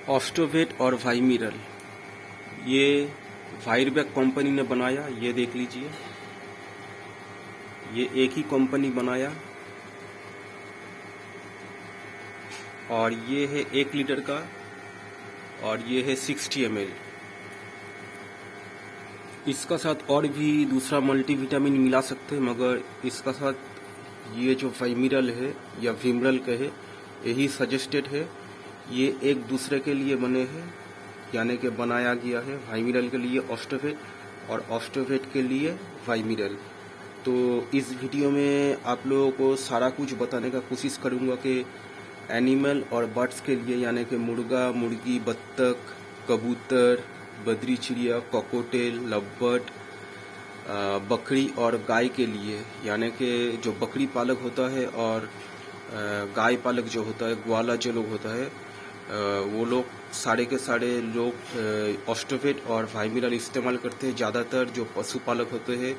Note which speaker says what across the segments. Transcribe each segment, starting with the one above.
Speaker 1: ऑस्टोवेट और वाइमिरल, ये वायरबैक कंपनी ने बनाया। ये देख लीजिए, ये एक ही कंपनी बनाया और ये है 1 लीटर का और ये है 60 ml। इसका साथ और भी दूसरा मल्टीविटामिन मिला सकते हैं, मगर इसका साथ ये जो वाइमिरल है या विमरल कहे, यही सजेस्टेड है। ये एक दूसरे के लिए बने हैं, यानी कि बनाया गया है। वाइमिरल के लिए ऑस्टोवेट और ऑस्टोवेट के लिए वाइमिरल। तो इस वीडियो में आप लोगों को सारा कुछ बताने का कोशिश करूंगा कि एनिमल और बर्ड्स के लिए, यानी कि मुर्गा, मुर्गी, बत्तख, कबूतर, बदरी चिड़िया, कॉकटेल, लवबर्ड, बकरी और गाय के लिए, यानी कि जो बकरी पालक होता है और गाय पालक जो होता है, ग्वाला जो लोग होता है, वो लोग सारे के सारे लोग ऑस्टोवेट और वाइमिरल इस्तेमाल करते हैं। ज़्यादातर जो पशुपालक होते हैं,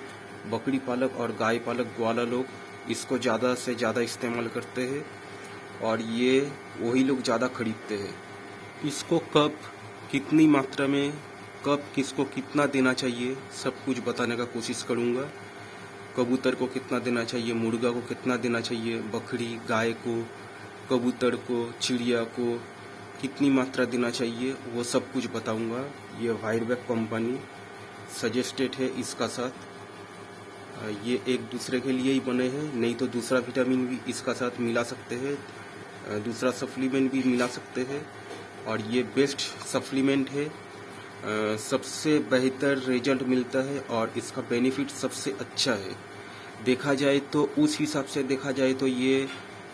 Speaker 1: बकरी पालक और गाय पालक, ग्वाला लोग इसको ज़्यादा से ज़्यादा इस्तेमाल करते हैं और ये वही लोग ज़्यादा खरीदते हैं। इसको कब, कितनी मात्रा में, कब किसको कितना देना चाहिए, सब कुछ बताने का कोशिश करूँगा। कबूतर को कितना देना चाहिए, मुर्गा को कितना देना चाहिए, बकरी, गाय को, कबूतर को, चिड़िया को कितनी मात्रा देना चाहिए, वो सब कुछ बताऊंगा। ये वायरबैक कंपनी सजेस्टेड है इसका साथ। ये एक दूसरे के लिए ही बने हैं, नहीं तो दूसरा विटामिन भी इसका साथ मिला सकते हैं, दूसरा सप्लीमेंट भी मिला सकते हैं और ये बेस्ट सप्लीमेंट है। सबसे बेहतर रिजल्ट मिलता है और इसका बेनिफिट सबसे अच्छा है। देखा जाए तो उस हिसाब से देखा जाए तो ये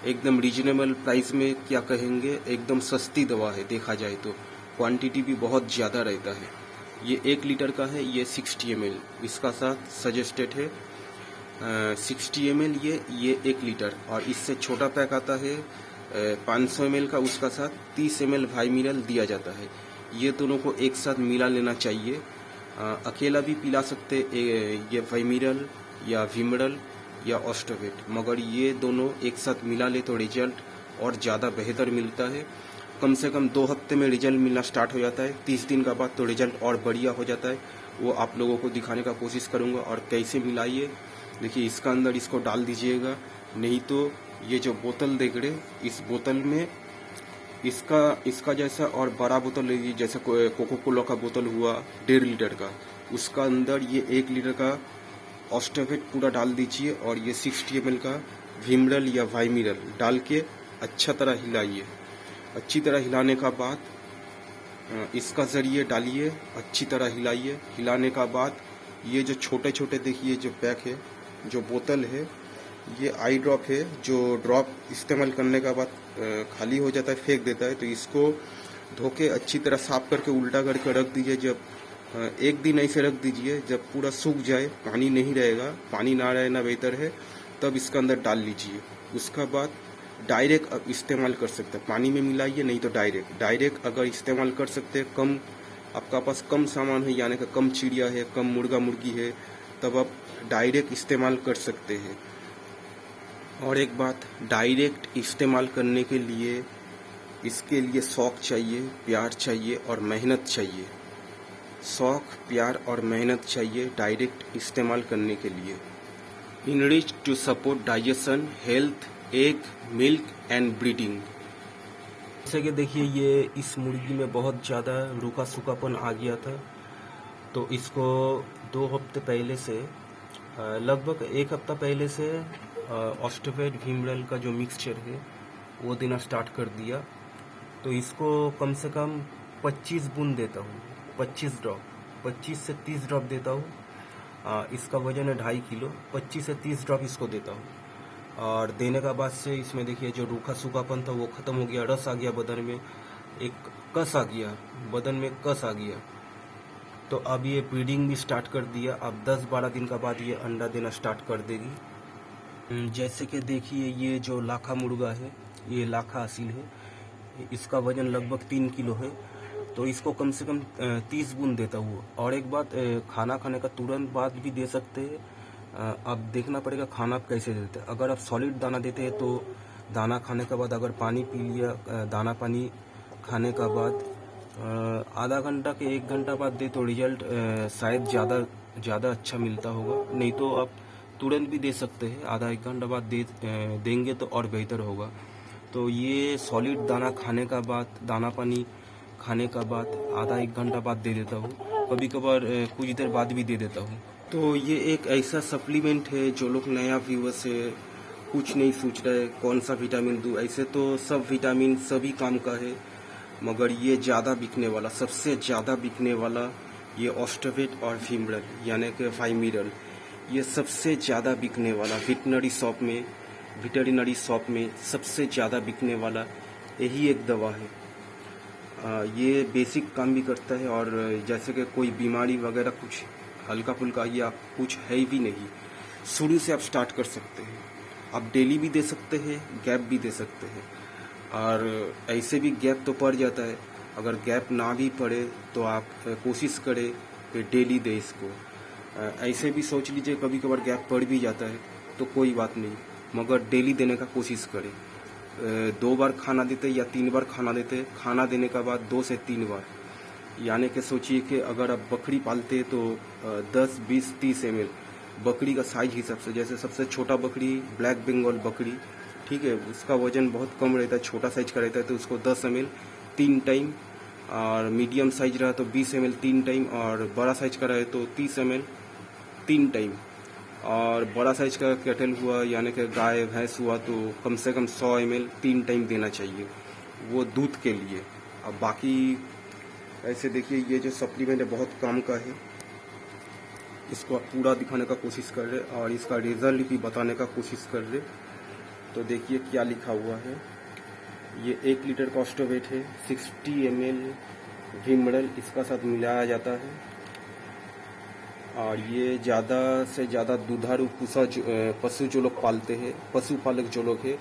Speaker 1: एकदम रीजनेबल प्राइस में, क्या कहेंगे, एकदम सस्ती दवा है। देखा जाए तो क्वांटिटी भी बहुत ज़्यादा रहता है। ये 1 लीटर का है, ये 60 ml इसका साथ सजेस्टेड है। 60 ml ये 1 लीटर, और इससे छोटा पैक आता है 500 ml का, उसका साथ 30 ml वाइमिरल दिया जाता है। ये दोनों को एक साथ मिला लेना चाहिए। अकेला भी पिला सकते ये वाइमिरल या विमरल या ऑस्टोवेट, मगर ये दोनों एक साथ मिला ले तो रिजल्ट और ज़्यादा बेहतर मिलता है। कम से कम 2 हफ्ते में रिजल्ट मिलना स्टार्ट हो जाता है। 30 दिन का बाद तो रिजल्ट और बढ़िया हो जाता है। वो आप लोगों को दिखाने का कोशिश करूँगा। और कैसे मिलाइए, देखिए इसका अंदर इसको डाल दीजिएगा, नहीं तो ये जो बोतल देख रहे, इस बोतल में इसका जैसा और बड़ा बोतल लीजिए, जैसे कोको कोला का बोतल हुआ 1.5 लीटर का, उसका अंदर ये 1 लीटर का ऑस्टोवेट पूरा डाल दीजिए और ये 60 ml का विमरल या वाइमिरल डाल के अच्छा तरह हिलाइए। अच्छी तरह हिलाने का बाद इसका ज़रिए डालिए, अच्छी तरह हिलाइए। हिलाने का बाद ये जो छोटे छोटे देखिए जो पैक है, जो बोतल है, ये आई ड्रॉप है, जो ड्रॉप इस्तेमाल करने का बाद खाली हो जाता है, फेंक देता है। तो इसको धोके अच्छी तरह साफ करके उल्टा करके रख दीजिए। जब एक दिन ऐसे रख दीजिए, जब पूरा सूख जाए, पानी नहीं रहेगा, पानी ना रहना बेहतर है, तब इसके अंदर डाल लीजिए। उसका बाद डायरेक्ट अब इस्तेमाल कर सकते हैं, पानी में मिलाइए, नहीं तो डायरेक्ट अगर इस्तेमाल कर सकते हैं। कम आपका पास कम सामान है, यानी कि कम चिड़िया है, कम मुर्गा मुर्गी है, तब आप डायरेक्ट इस्तेमाल कर सकते हैं। और एक बात, डायरेक्ट इस्तेमाल करने के लिए इसके लिए शौक चाहिए, प्यार चाहिए और मेहनत चाहिए। शौक, प्यार और मेहनत चाहिए डायरेक्ट इस्तेमाल करने के लिए। Enrich to support digestion, health, egg, milk and breeding. जैसे कि देखिए, ये इस मुर्गी में बहुत ज़्यादा रूखा सूखापन आ गया था, तो इसको 2 हफ्ते पहले से, लगभग 1 हफ्ता पहले से ऑस्टोवेट विमरल का जो मिक्सचर है वो देना स्टार्ट कर दिया। तो इसको कम से कम 25 बूंद देता हूँ, 25 ड्रॉप, 25 से 30 ड्रॉप देता हूँ। इसका वजन है 2.5 किलो, 25 से 30 ड्रॉप इसको देता हूँ। और देने का बाद से इसमें देखिए जो रूखा सूखापन था वो ख़त्म हो गया, रस आ गया बदन में, एक कस आ गया, बदन में कस आ गया। तो अब ये ब्रीडिंग भी स्टार्ट कर दिया। अब 10-12 दिन का बाद ये अंडा देना स्टार्ट कर देगी। जैसे कि देखिए, ये जो लाखा मुर्गा है, ये लाखा असील है, इसका वजन लगभग 3 किलो है। तो इसको कम से कम 30 बूंद देता हूँ। और एक बात, खाना खाने का तुरंत बाद भी दे सकते हैं। अब देखना पड़ेगा खाना आप कैसे देते हैं। अगर आप सॉलिड दाना देते हैं तो दाना खाने के बाद अगर पानी पी लिया, दाना पानी खाने का बाद आधा घंटा के 1 घंटा बाद दे तो रिजल्ट शायद ज़्यादा अच्छा मिलता होगा, नहीं तो आप तुरंत भी दे सकते हैं। आधा 1 घंटा बाद देंगे तो और बेहतर होगा। तो ये सॉलिड दाना खाने का बाद, दाना पानी खाने का बाद आधा 1 घंटा बाद दे देता हूँ, कभी कभार कुछ देर बाद भी दे देता हूँ। तो ये एक ऐसा सप्लीमेंट है जो लोग नया व्यूअर्स है, कुछ नहीं सोच रहे कौन सा विटामिन दूँ। ऐसे तो सब विटामिन सभी काम का है, मगर ये ज़्यादा बिकने वाला, सबसे ज़्यादा बिकने वाला ये ऑस्टोवेट और विमरल यानी कि वाइमिरल, ये सबसे ज़्यादा बिकने वाला वेटरिनरी शॉप में सबसे ज़्यादा बिकने वाला यही एक दवा है। ये बेसिक काम भी करता है, और जैसे कि कोई बीमारी वगैरह कुछ हल्का फुल्का या कुछ है भी नहीं, शुरू से आप स्टार्ट कर सकते हैं। आप डेली भी दे सकते हैं, गैप भी दे सकते हैं, और ऐसे भी गैप तो पड़ जाता है। अगर गैप ना भी पड़े तो आप कोशिश करें कि डेली दे इसको। ऐसे भी सोच लीजिए कभी कभार गैप पड़ भी जाता है तो कोई बात नहीं, मगर डेली देने का कोशिश करें। 2 बार खाना देते या 3 बार खाना देते, खाना देने के बाद 2 से 3 बार, यानी कि सोचिए कि अगर आप बकरी पालते तो 10, 20, 30 ml बकरी का साइज हिसाब से, जैसे सबसे छोटा बकरी ब्लैक बंगाल बकरी, ठीक है, उसका वजन बहुत कम रहता है, छोटा साइज का रहता है, तो उसको 10 ml 3 टाइम, और मीडियम साइज रहा तो 20 ml 3 टाइम, और बड़ा साइज का रहे तो 30 ml 3 टाइम, और बड़ा साइज का कैटल हुआ यानी कि गाय भैंस हुआ तो कम से कम 100 ml 3 टाइम देना चाहिए, वो दूध के लिए। अब बाकी ऐसे देखिए ये जो सप्लीमेंट है बहुत काम का है, इसको आप पूरा दिखाने का कोशिश कर रहे और इसका रिजल्ट भी बताने का कोशिश कर रहे। तो देखिए क्या लिखा हुआ है, ये 1 लीटर का ऑस्टोवेट है, 60 ml विमरल इसका साथ मिलाया जाता है, और ये ज़्यादा से ज़्यादा दुधारू पशु जो लोग पालते हैं, पशुपालक जो लोग हैं,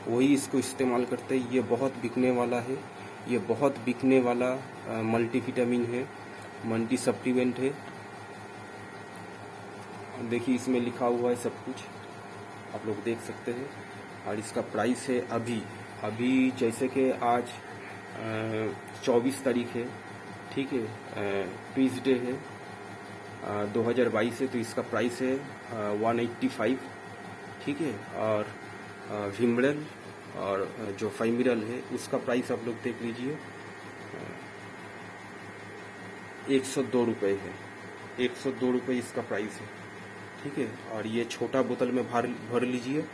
Speaker 1: वही इसको इस्तेमाल करते हैं। ये बहुत बिकने वाला है, ये बहुत बिकने वाला मल्टीविटामिन है, मल्टी सप्लीमेंट है। देखिए इसमें लिखा हुआ है सब कुछ, आप लोग देख सकते हैं, और इसका प्राइस है अभी जैसे कि आज 24 तारीख है, ठीक है, ट्यूसडे है, 2022 है, तो इसका प्राइस है 185, ठीक है। और विमरल और जो वाइमिरल है उसका प्राइस आप लोग देख लीजिए, 102 रुपये है, 102 रुपये इसका प्राइस है, ठीक है। और ये छोटा बोतल में भर लीजिए,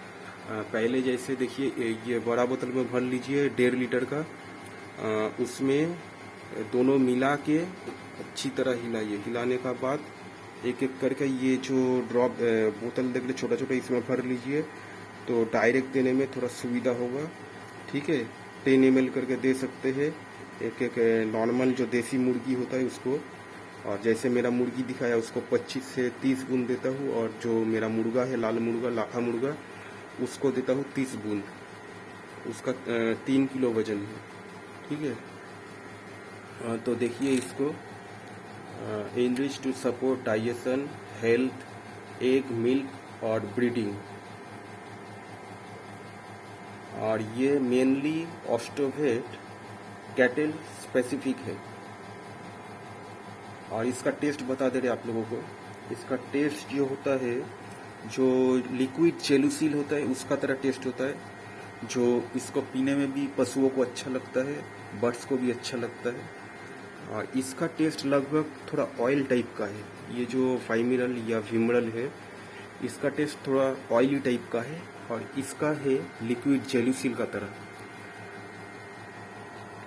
Speaker 1: पहले जैसे देखिए ये बड़ा बोतल में भर लीजिए 1.5 लीटर का, उसमें दोनों मिला के अच्छी तरह हिलाइए, हिलाने का बाद एक एक करके ये जो ड्रॉप बोतल देख ले छोटा छोटा इसमें भर लीजिए, तो डायरेक्ट देने में थोड़ा सुविधा होगा, ठीक है। 10 ml करके दे सकते हैं, एक एक नॉर्मल जो देसी मुर्गी होता है उसको, और जैसे मेरा मुर्गी दिखाया उसको 25 से 30 बूंद देता हूँ, और जो मेरा मुर्गा है लाल मुर्गा लाखा मुर्गा उसको देता हूँ 30 बूंद, उसका 3 किलो वजन है, ठीक है। तो देखिए इसको enrich to support digestion, health, egg, milk और ब्रीडिंग, और ये मेनली ऑस्टोवेट कैटल स्पेसिफिक है। और इसका टेस्ट बता दे रहे आप लोगों को, इसका टेस्ट जो होता है, जो लिक्विड जेलुसिल होता है उसका तरह टेस्ट होता है, जो इसको पीने में भी पशुओं को अच्छा लगता है, बर्ड्स को भी अच्छा लगता है। और इसका टेस्ट लगभग थोड़ा ऑयल टाइप का है, ये जो वाइमिरल या विमरल है इसका टेस्ट थोड़ा ऑयली टाइप का है, और इसका है लिक्विड जेलुसिल का तरह।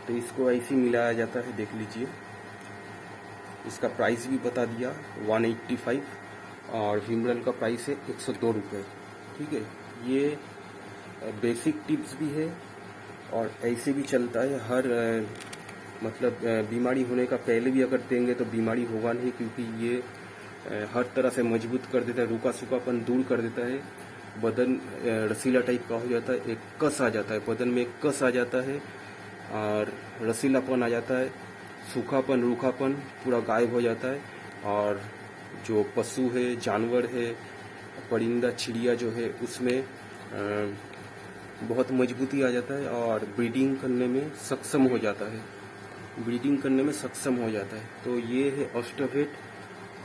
Speaker 1: तो इसको ऐसे मिलाया जाता है, देख लीजिए। इसका प्राइस भी बता दिया 185, और विमरल का प्राइस है 102 रुपये, ठीक है। ये बेसिक टिप्स भी है, और ऐसे भी चलता है हर मतलब बीमारी होने का पहले भी अगर देंगे तो बीमारी होगा नहीं, क्योंकि ये हर तरह से मजबूत कर देता है, रूखा सूखापन दूर कर देता है, बदन रसीला टाइप का हो जाता है, एक कस आ जाता है बदन में, एक कस आ जाता है और रसीलापन आ जाता है, सूखापन रूखापन पूरा गायब हो जाता है, और जो पशु है, जानवर है, परिंदा चिड़िया जो है उसमें बहुत मजबूती आ जाता है और ब्रीडिंग करने में सक्षम हो जाता है। ब्रीडिंग करने में सक्षम हो जाता है। तो ये है ऑस्टोवेट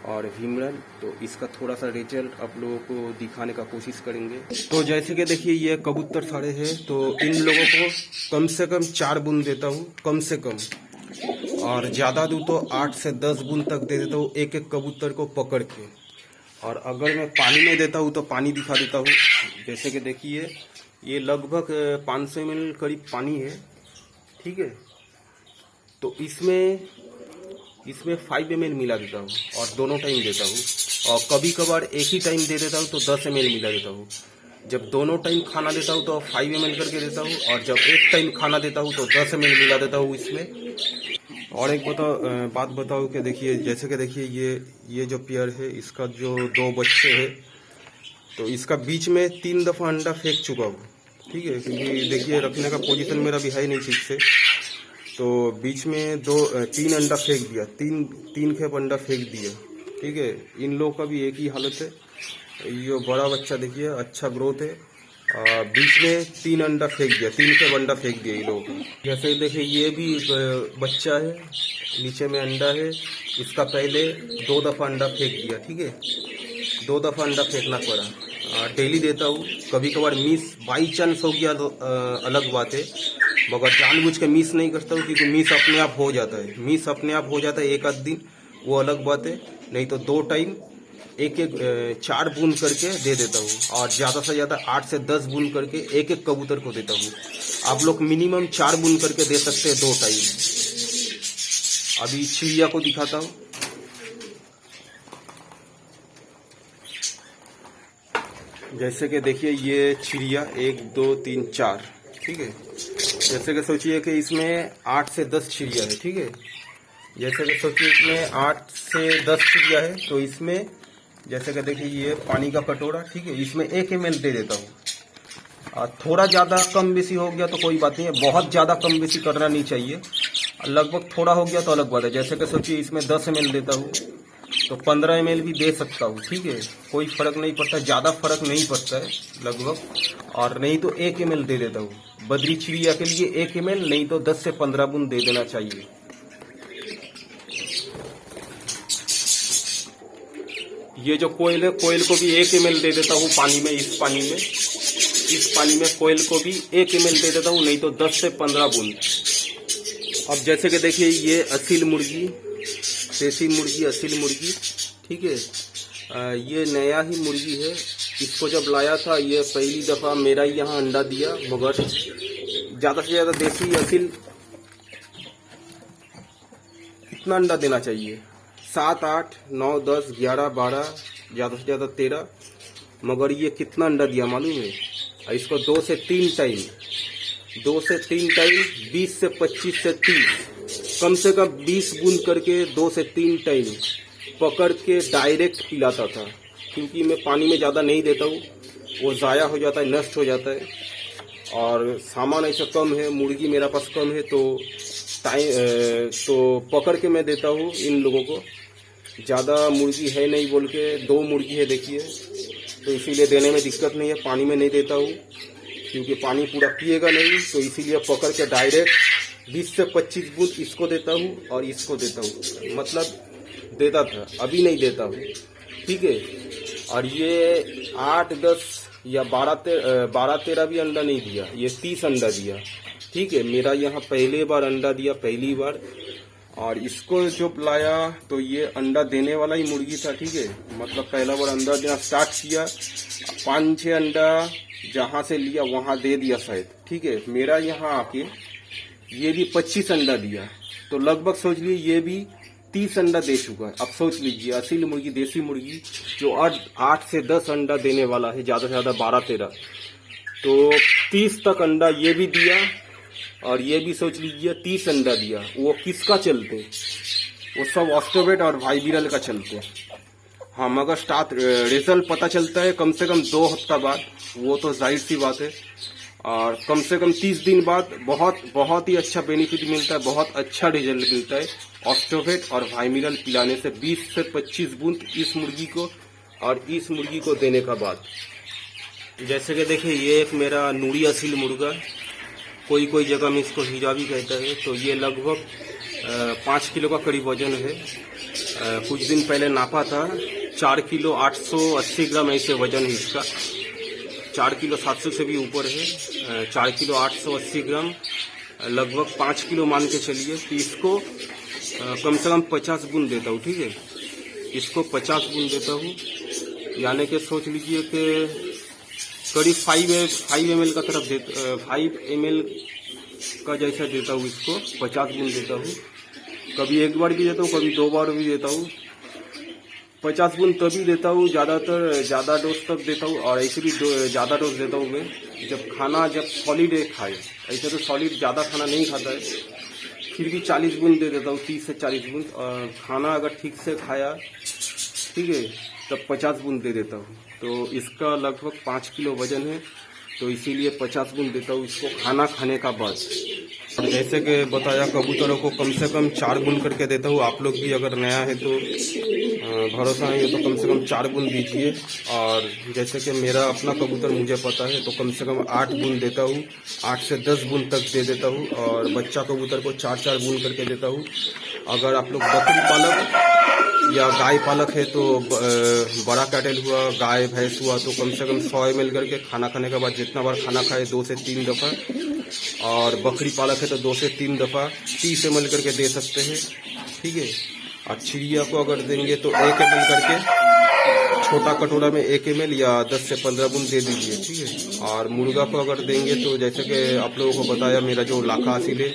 Speaker 1: और विमरल। तो इसका थोड़ा सा रिजल्ट आप लोगों को दिखाने का कोशिश करेंगे। तो जैसे कि देखिए ये कबूतर सारे हैं, तो इन लोगों को कम से कम 4 बूंद देता हूँ कम से कम, और ज़्यादा दूँ तो 8 से 10 बूंद तक दे देता हूँ एक एक कबूतर को पकड़ के। और अगर मैं पानी में देता हूँ तो पानी दिखा देता हूँ। जैसे कि देखिए ये लगभग 500 ml करीब पानी है, ठीक है। तो इसमें 5 ml मिला देता हूँ और दोनों टाइम देता हूँ। और कभी कभार एक ही टाइम दे देता हूँ तो 10 ml मिला देता हूँ। जब दोनों टाइम खाना देता हूँ तो 5 ml करके देता हूँ, और जब एक टाइम खाना देता हूँ तो 10 ml मिला देता हूँ इसमें। और एक बात बताओ कि देखिए जैसे कि देखिए ये जो पेयर है इसका जो 2 बच्चे हैं, तो इसका बीच में 3 दफ़ा अंडा फेंक चुका हूँ, ठीक है। क्योंकि देखिए रखने का पोजीशन मेरा भी है नहीं ठीक से, तो बीच में 3 अंडा फेंक दिया, तीन खेप अंडा फेंक दिया, ठीक है। इन लोगों का भी एक ही हालत है। ये बड़ा बच्चा देखिए अच्छा ग्रोथ है, बीच में 3 अंडा फेंक दिया, 3 खेप अंडा फेंक दिया इन लोगों को। जैसे देखिए ये भी बच्चा है, नीचे में अंडा है, इसका पहले 2 दफ़ा अंडा फेंक दिया, ठीक है। 2 दफ़ा अंडा फेंकना पड़ा। डेली देता हूँ, कभी कभार मिस बाई चांस हो गया तो अलग बात है, मगर जानबूझ के मिस नहीं करता हूँ, क्योंकि मिस अपने आप हो जाता है। मिस अपने आप हो जाता है एक आध दिन, वो अलग बात है। नहीं तो 2 टाइम 4 बूंद करके दे देता हूँ, और ज़्यादा से ज़्यादा 8 से 10 बूंद करके एक एक कबूतर को देता हूँ। आप लोग मिनिमम 4 बूंद करके दे सकते हैं 2 टाइम। अभी चिड़िया को दिखाता हूँ। जैसे कि देखिए ये चिड़िया 1 2 3 4, ठीक है। जैसे कि सोचिए कि इसमें 8 से 10 चिड़िया है, ठीक है। जैसे कि सोचिए इसमें 8 से 10 चिड़िया है, तो इसमें जैसे कि देखिए ये पानी का कटोरा, ठीक है, इसमें 1 ml दे देता हूँ। थोड़ा ज़्यादा कम बेसी हो गया तो कोई बात नहीं है, बहुत ज़्यादा कम बेसी करना नहीं चाहिए। लगभग थोड़ा हो गया तो अलग बात है। जैसे कि सोचिए इसमें 10 ml देता हूँ तो 15 ml भी दे सकता हूँ, ठीक है। कोई फर्क नहीं पड़ता, ज़्यादा फर्क नहीं पड़ता है लगभग। और नहीं तो 1 ml दे देता हूँ। बद्री चिड़िया के लिए 1 ml, नहीं तो 10 से 15 बूंद दे देना चाहिए। ये जो कोयल है, कोयल को भी 1 ml दे देता हूँ पानी में। इस पानी में कोयल को भी 1 ml दे देता हूँ, नहीं तो 10 से 15 बूंद। अब जैसे कि देखिए ये असील मुर्गी, देसी मुर्गी, असील मुर्गी, ठीक है। ये नया ही मुर्गी है। इसको जब लाया था ये पहली दफ़ा मेरा ही यहाँ अंडा दिया, मगर ज़्यादा से ज़्यादा देसी असील कितना अंडा देना चाहिए? 7 8 9 10 11 12, ज़्यादा से ज़्यादा 13। मगर ये कितना अंडा दिया मालूम है? इसको 2 से 3 टाइम 20 से 25 से 30, कम से कम 20 बूंद करके 2 से 3 टाइम पकड़ के डायरेक्ट पिलाता था। क्योंकि मैं पानी में ज़्यादा नहीं देता हूँ, वो ज़ाया हो जाता है, नष्ट हो जाता है। और सामान ऐसा कम है, मुर्गी मेरा पास कम है, तो पकड़ के मैं देता हूँ इन लोगों को। ज़्यादा मुर्गी है नहीं बोल के, 2 मुर्गी है देखिए, तो इसीलिए देने में दिक्कत नहीं है। पानी में नहीं देता हूँ क्योंकि पानी पूरा पिएगा नहीं, तो इसीलिए पकड़ के डायरेक्ट 20 से 25 बूंद इसको देता हूँ और इसको देता हूँ। मतलब देता था, अभी नहीं देता हूँ, ठीक है। और ये 8 10 या 12 13 भी अंडा नहीं दिया, ये 30 अंडा दिया, ठीक है। मेरा यहाँ पहली बार अंडा दिया, पहली बार। और इसको जो लाया तो ये अंडा देने वाला ही मुर्गी था, ठीक है। मतलब पहला बार अंडा देना स्टार्ट किया, 5-6 अंडा जहाँ से लिया वहाँ दे दिया शायद, ठीक है। मेरा यहाँ आके ये भी 25 अंडा दिया, तो लगभग सोच लीजिए ये भी 30 अंडा दे चुका है। अब सोच लीजिए असील मुर्गी, देसी मुर्गी जो 8 से 10 अंडा देने वाला है, ज़्यादा से ज़्यादा 12 13, तो 30 तक अंडा ये भी दिया, और ये भी सोच लीजिए 30 अंडा दिया। वो किसका चलते? वो सब ऑस्टोवेट और वाइबिरल का चलते। हाँ, मगर रिजल्ट पता चलता है कम से कम 2 हफ्ता बाद, वो तो जाहिर सी बात है। और कम से कम 30 दिन बाद बहुत ही अच्छा बेनिफिट मिलता है, बहुत अच्छा रिजल्ट मिलता है ऑस्टोवेट और वाइबिरल पिलाने से। 20 से 25 बूंद इस मुर्गी को और इस मुर्गी को देने का बाद। जैसे कि देखिए ये एक मेरा नूरी असील मुर्गा, कोई जगह में इसको हीरा भी कहता है। तो ये लगभग 5 किलो का करीब वजन है। कुछ दिन पहले नापा था, 4 किलो 880 ग्राम ऐसे वजन है इसका। 4 किलो 700 से भी ऊपर है। 4 किलो 880 ग्राम, लगभग 5 किलो मान के चलिए कि इसको कम से कम 50 बूंद देता हूँ। ठीक है, इसको 50 बूंद देता हूँ, यानी कि सोच लीजिए कि करीब 5 ml का तरफ 5 ml का जैसा देता हूँ। इसको 50 बूंद देता हूँ। कभी एक बार भी देता हूँ, कभी 2 बार भी देता हूँ। 50 बूंद तभी देता हूँ, ज़्यादातर ज़्यादा डोज तक देता हूँ। और ऐसे भी ज़्यादा डोज देता हूँ मैं जब सॉलिड खाए। ऐसे तो सॉलिड ज़्यादा खाना नहीं खाता है, फिर भी 40 बूंद दे देता हूँ, 30 से 40 बूंद। और खाना अगर ठीक से खाया, ठीक है, तब 50 बूंद दे देता हूँ। तो इसका लगभग 5 किलो वजन है, तो इसीलिए 50 बूंद देता हूँ इसको खाना खाने का बाद। और जैसे कि बताया, कबूतरों को कम से कम 4 बूंद करके देता हूँ। आप लोग भी अगर नया है तो भरोसा नहीं है तो कम से कम 4 बूंद दीजिए। और जैसे कि मेरा अपना कबूतर मुझे पता है, तो कम से कम 8 बूंद देता हूँ, 8 से 10 बूंद तक दे देता हूँ। और बच्चा कबूतर को 4-4 बूंद करके देता हूँ। अगर आप लोग बकरी पालक या गाय पालक है तो बड़ा कैटल हुआ, गाय भैंस हुआ, तो कम से कम 100 ml करके खाना खाने के बाद जितना बार खाना खाए 2 से 3 दफ़ा। और बकरी पालक है तो 2 से 3 दफ़ा 30 ml करके दे सकते हैं। ठीक है, और चिड़िया को अगर देंगे तो 1 ml करके छोटा कटोरा में 1 ml या 10 से 15 बूंद दे दीजिए। ठीक है, और मुर्गा को अगर देंगे तो जैसे कि आप लोगों को बताया, मेरा जो लाखा असील है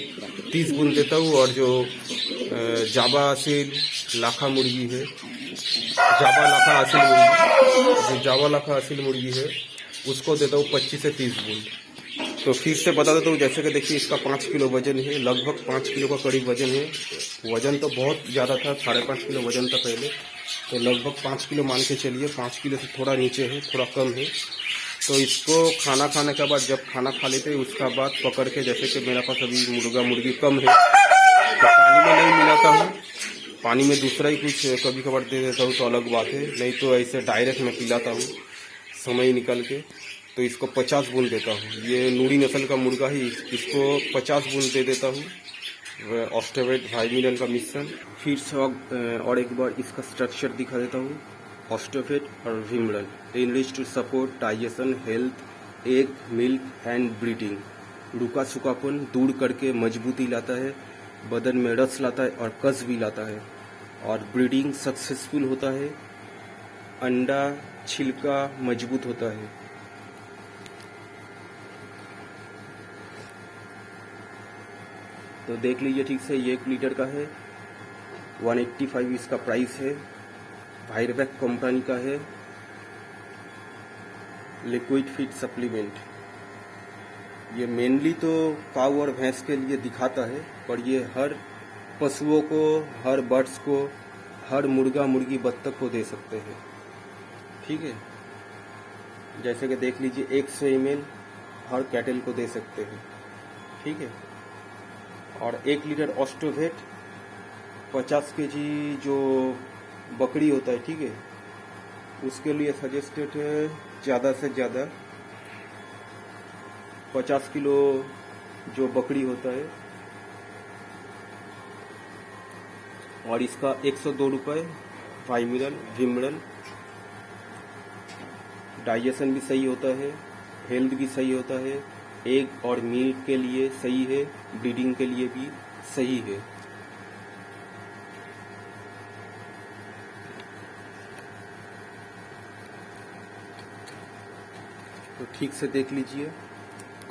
Speaker 1: 30 बूंद देता हूँ। और जो जावा असील लाखा मुर्गी है, जावा लाखा असील मुर्गी है, उसको देता हूँ 25 से 30 बूंद। तो फिर से बता देता हूँ, जैसे कि देखिए इसका 5 किलो वजन है, लगभग 5 किलो का करीब वजन है। वजन तो बहुत ज़्यादा था, 5.5 किलो वजन था पहले, तो लगभग 5 किलो मान के चलिए। 5 किलो से थोड़ा नीचे है, थोड़ा कम है। तो इसको खाना खाने के बाद, जब खाना खा लेते हैं उसका बाद पकड़ के, जैसे कि मेरे पास अभी मुर्गा मुर्गी कम है तो पानी में नहीं मिलाता हूँ, पानी में दूसरा ही कुछ कभी कभार दे देता हूँ, तो अलग बात है। नहीं तो ऐसे डायरेक्ट मैं पिलाता हूँ समय निकल के। तो इसको 50 बूंद देता हूँ। ये नूरी नस्ल का मुर्गा ही, इसको 50 बूंद दे देता हूँ। ऑस्टेवेट वाइमिरल का मिश्रण। फिर से और एक बार इसका स्ट्रक्चर दिखा देता हूँ। ऑस्टेवेट और विमरल enriched to support digestion, health, egg, milk and breeding. रूखा सूखापन दूर करके मजबूती लाता है, बदन में रस लाता है और कस भी लाता है। और ब्रीडिंग सक्सेसफुल होता है, अंडा छिलका मजबूत होता है। तो देख लीजिए ठीक से, ये 1 लीटर का है, 185 इसका प्राइस है। वायरबैक कंपनी का है, लिक्विड फीड सप्लीमेंट। ये मेनली तो काऊ और भैंस के लिए दिखाता है, पर ये हर पशुओं को, हर बर्ड्स को, हर मुर्गा मुर्गी बत्तख को दे सकते हैं। ठीक है, जैसे कि देख लीजिए 100 ml हर कैटल को दे सकते हैं। ठीक है, और 1 लीटर ऑस्टोवेट 50 kg जो बकरी होता है, ठीक है, उसके लिए सजेस्टेड है ज़्यादा से ज़्यादा 50 किलो जो बकरी होता है। और इसका 102 रुपये वाइमिरल विमरल। डाइजेशन भी सही होता है, हेल्थ भी सही होता है, एग और मिल्क के लिए सही है, ब्रीडिंग के लिए भी सही है। तो ठीक से देख लीजिए,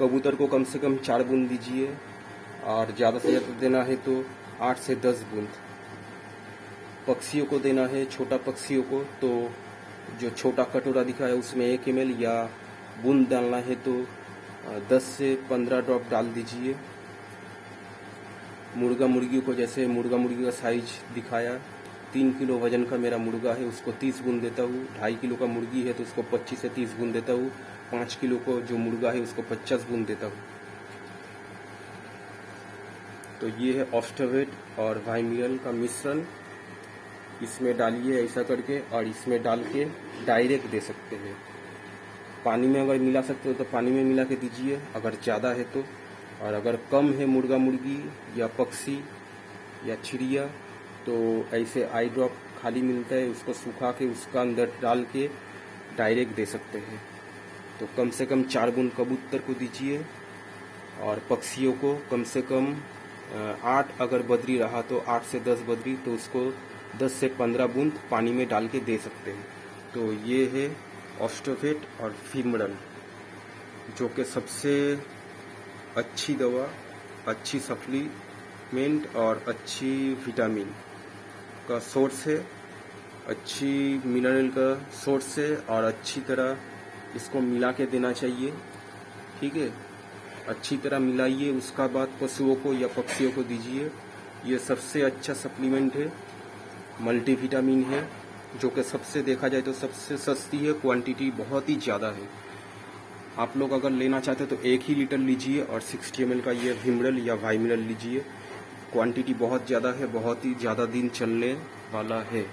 Speaker 1: कबूतर को कम से कम 4 बूंद दीजिए, और ज़्यादा से ज़्यादा देना है तो 8 से 10 बूंद। पक्षियों को देना है, छोटा पक्षियों को, तो जो छोटा कटोरा दिखा है उसमें 1 ml, या बूंद डालना है तो 10 से 15 ड्रॉप डाल दीजिए। मुर्गा मुर्गी को, जैसे मुर्गा मुर्गी का साइज दिखाया, 3 किलो वजन का मेरा मुर्गा है, उसको 30 बूंद देता हूँ। 2.5 किलो का मुर्गी है तो उसको 25 से 30 बूंद देता हूँ। 5 किलो को जो मुर्गा है उसको 50 बूंद देता हूँ। तो ये है ऑस्टोवेट और वाइमिरल का मिश्रण। इसमें डालिए ऐसा करके, और इसमें डाल के डायरेक्ट दे सकते हैं। पानी में अगर मिला सकते हो तो पानी में मिला के दीजिए अगर ज़्यादा है तो। और अगर कम है मुर्गा मुर्गी या पक्षी या चिड़िया, तो ऐसे आई ड्रॉप खाली मिलता है, उसको सुखा के उसका अंदर डाल के डायरेक्ट दे सकते हैं। तो कम से कम 4 बूंद कबूतर को दीजिए और पक्षियों को कम से कम 8 अगर बदरी रहा तो 8 से 10 बदरी, तो उसको 10 से 15 बूंद पानी में डाल के दे सकते हैं। तो ये है ऑस्टोवेट और फीमरल, जो कि सबसे अच्छी दवा, अच्छी सप्लीमेंट और अच्छी विटामिन का सोर्स है, अच्छी मिनरल का सोर्स है, और अच्छी तरह इसको मिला के देना चाहिए। ठीक है, अच्छी तरह मिलाइए, उसका बाद पशुओं को या पक्षियों को दीजिए। ये सबसे अच्छा सप्लीमेंट है, मल्टीविटामिन है, जो कि सबसे देखा जाए तो सबसे सस्ती है, क्वांटिटी बहुत ही ज़्यादा है। आप लोग अगर लेना चाहते हो तो 1 ही लीटर लीजिए और 60 ml का ये विमरल या वाइमिरल लीजिए। क्वांटिटी बहुत ज़्यादा है, बहुत ही ज़्यादा दिन चलने वाला है।